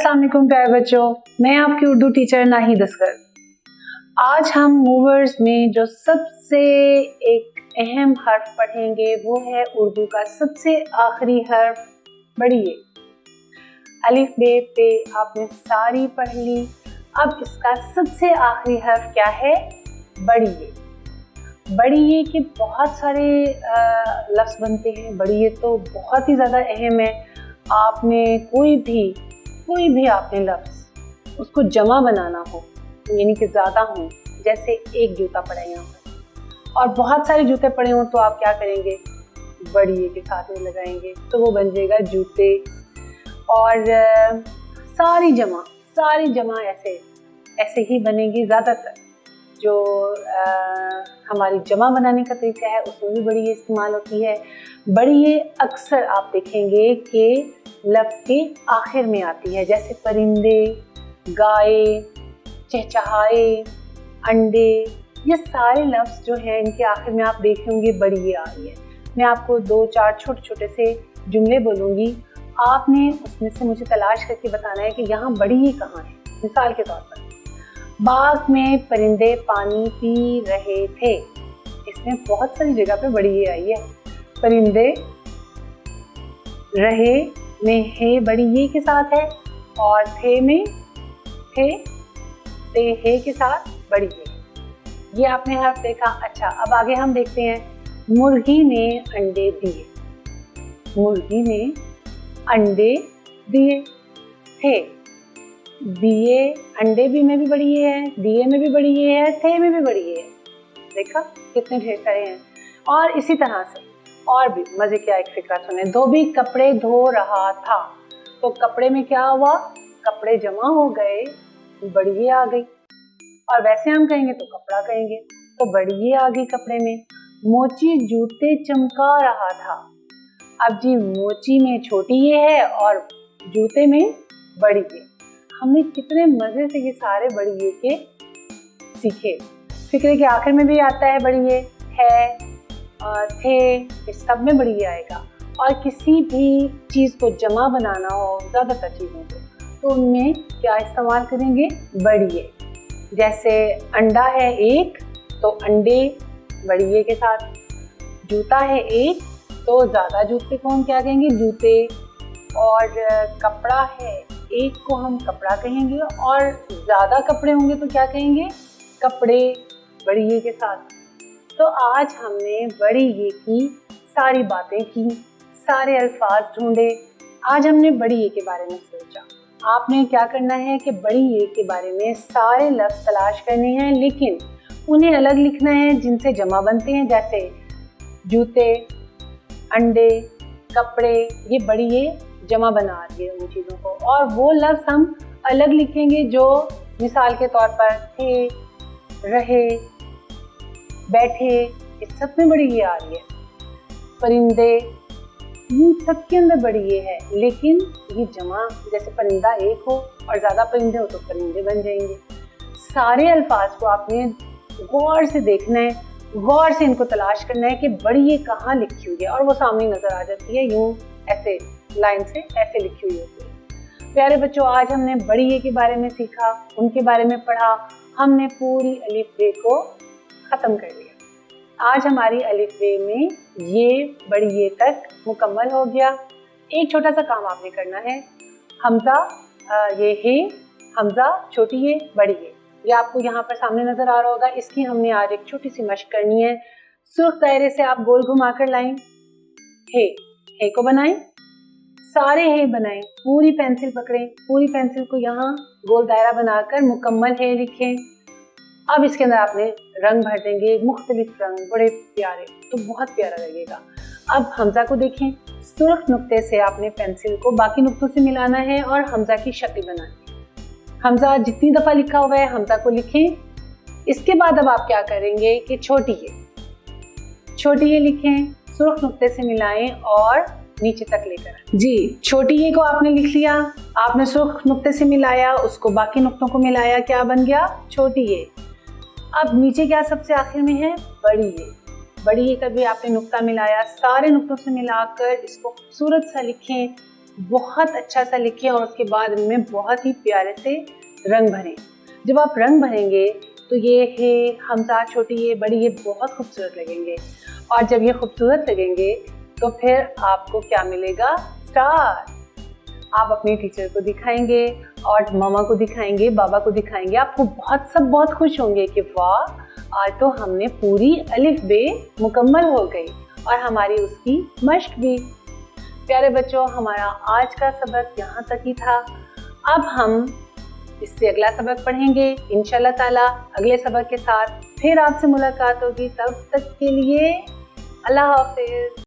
अस्सलाम वालेकुम प्यारे बच्चों, मैं आपकी उर्दू टीचर नाहिद असगर। आज हम मूवर्स में जो सबसे एक अहम हर्फ पढ़ेंगे वो है उर्दू का सबसे आखिरी हर्फ बड़ी ए। अलिफ बे पे आपने सारी पढ़ ली। अब इसका सबसे आखिरी हर्फ क्या है? बड़ी ए। बड़ी ए के बहुत सारे लफ्ज़ बनते हैं। बड़ी ए तो बहुत ही ज़्यादा अहम है। आपने कोई भी आपने लफ्ज़ उसको जमा बनाना हो, यानी कि ज़्यादा हो, जैसे एक जूता पड़ा है यहाँ पर और बहुत सारे जूते पड़े हों तो आप क्या करेंगे? बड़ी ए के साथ में लगाएंगे तो वो बन जाएगा जूते। और सारी जमा ऐसे ही बनेगी। ज़्यादातर जो हमारी जमा बनाने का तरीका है उसमें भी बड़ी ए इस्तेमाल होती है। बड़ी ए अक्सर आप देखेंगे कि लफ्ज़ के आखिर में आती है, जैसे परिंदे, गाय, चहचहाए, अंडे, ये सारे लफ्ज़ जो हैं इनके आखिर में आप देख होंगे बड़ी ए आ रही है। मैं आपको 2-4 छोटे से जुमले बोलूँगी, आपने उसमें से मुझे तलाश करके बताना है कि यहाँ बड़ी ए कहाँ है। मिसाल के तौर पर, बाग में परिंदे पानी पी रहे थे। इसमें बहुत सारी जगह पे बड़ी ए आई है। परिंदे, रहे में हे बड़ी ए के साथ है और थे में थे ते हे के साथ बड़ी ए। ये आपने हर्फ देखा। अच्छा, अब आगे हम देखते हैं। मुर्गी ने अंडे दिए। मुर्गी ने अंडे दिए थे। दिए, अंडे भी में भी बड़ी ए है, दिए में भी बड़ी ए है, थे में भी बड़ी ए है। देखा कितने ढेर सारे हैं। और इसी तरह से और भी मजे क्या, एक फिक्रा सुने। धोबी कपड़े धो रहा था, तो कपड़े में क्या हुआ? कपड़े जमा हो गए, बड़ी ए आ गई। और वैसे हम कहेंगे तो कपड़ा कहेंगे, तो बड़ी ए आ गई कपड़े में। मोची जूते चमका रहा था। अब जी मोची में छोटी ए है और जूते में बड़ी ए। हमने कितने मजे से ये सारे बड़ी ए के सीखे। फिक्रे के आखिर में भी आता है बड़ी ए, है, थे, इस सब में बड़ी ए आएगा। और किसी भी चीज़ को जमा बनाना हो, ज़्यादातर चीज़ों को, तो उनमें क्या इस्तेमाल करेंगे? बड़ी ए। जैसे अंडा है एक, तो अंडे बड़ी ए के साथ। जूता है एक, तो ज़्यादा जूते को हम क्या कहेंगे? जूते। और कपड़ा है एक को हम कपड़ा कहेंगे और ज़्यादा कपड़े होंगे तो क्या कहेंगे? कपड़े, बड़ी ए के साथ। तो आज हमने बड़ी ए की सारी बातें की, सारे अल्फाज ढूंढे। आज हमने बड़ी ए के बारे में सोचा। आपने क्या करना है कि बड़ी ए के बारे में सारे लफ्ज़ तलाश करने हैं, लेकिन उन्हें अलग लिखना है जिनसे जमा बनते हैं। जैसे जूते, अंडे, कपड़े, ये बड़ी ए जमा बना रही है उन चीज़ों को। और वो लफ्ज़ हम अलग लिखेंगे जो मिसाल के तौर पर थे, रहे, बैठे, इस सब में बड़ी ए आ रही है। परिंदे, इन सब के अंदर बड़ी ए है, लेकिन ये जमा, जैसे परिंदा एक हो और ज़्यादा परिंदे हो तो परिंदे बन जाएंगे। सारे अल्फाज को आपने गौर से देखना है, गौर से इनको तलाश करना है कि बड़ी ए कहाँ लिखी हुई है, और वो सामने नज़र आ जाती है, यूँ ऐसे लाइन से ऐसे लिखी हुई होती है। प्यारे बच्चों, आज हमने बड़ी ए के बारे में सीखा, उनके बारे में पढ़ा। हमने पूरी अलिफ बे को ख़त्म कर लिया। आज हमारी अलिफ बे में ये बड़ी ए तक मुकम्मल हो गया। एक छोटा सा काम आपने करना है। हमज़ा, ये है हमज़ा, छोटी ए, बड़ी ए, ये आपको यहाँ पर सामने नज़र आ रहा होगा। इसकी हमने आज एक छोटी सी मशक करनी है। सुर्ख दायरे से आप गोल घुमा कर लाएं। हे को बनाएं, सारे हे बनाएं। पूरी पेंसिल पकड़ें, पूरी पेंसिल को यहाँ गोल दायरा बनाकर मुकम्मल हे लिखें। अब इसके अंदर आपने रंग भर देंगे, मुख्तलिफ रंग, बड़े प्यारे, तो बहुत प्यारा लगेगा। अब हमज़ा को देखें। सुर्ख नुक्ते से आपने पेंसिल को बाकी नुक्तों से मिलाना है और हमज़ा की शक्ल बनानी है। हमज़ा जितनी दफ़ा लिखा हुआ है हमज़ा को लिखें। इसके बाद अब आप क्या करेंगे कि छोटी ए लिखें, सुर्ख नुक्ते से मिलाएं और नीचे तक लेकर जी। छोटी ए को आपने लिख लिया, आपने सुर्ख नुक्ते से मिलाया, उसको बाकी नुक्तों को मिलाया, क्या बन गया? छोटी ए। अब नीचे क्या सबसे आखिर में है? बड़ी ए। बड़ी ए का भी आपने नुक्ता मिलाया, सारे नुक्तों से मिलाकर इसको खूबसूरत सा लिखें। बहुत अच्छा सा लिखें और उसके बाद इनमें बहुत ही प्यारे से रंग भरें। जब आप रंग भरेंगे तो ये हे, हमजा, छोटी ये, बड़ी ये बहुत खूबसूरत लगेंगे। और जब ये खूबसूरत लगेंगे तो फिर आपको क्या मिलेगा? स्टार। आप अपनी टीचर को दिखाएंगे और मामा को दिखाएंगे, बाबा को दिखाएंगे। आपको सब बहुत खुश होंगे कि वाह, आज तो हमने पूरी अलिफ बे मुकम्मल हो गई और हमारी उसकी मश्क भी। प्यारे बच्चों, हमारा आज का सबक यहाँ तक ही था। अब हम इससे अगला सबक पढ़ेंगे इंशाल्लाह ताला। अगले सबक के साथ फिर आपसे मुलाकात होगी। तब तक के लिए अल्लाह हाफिज।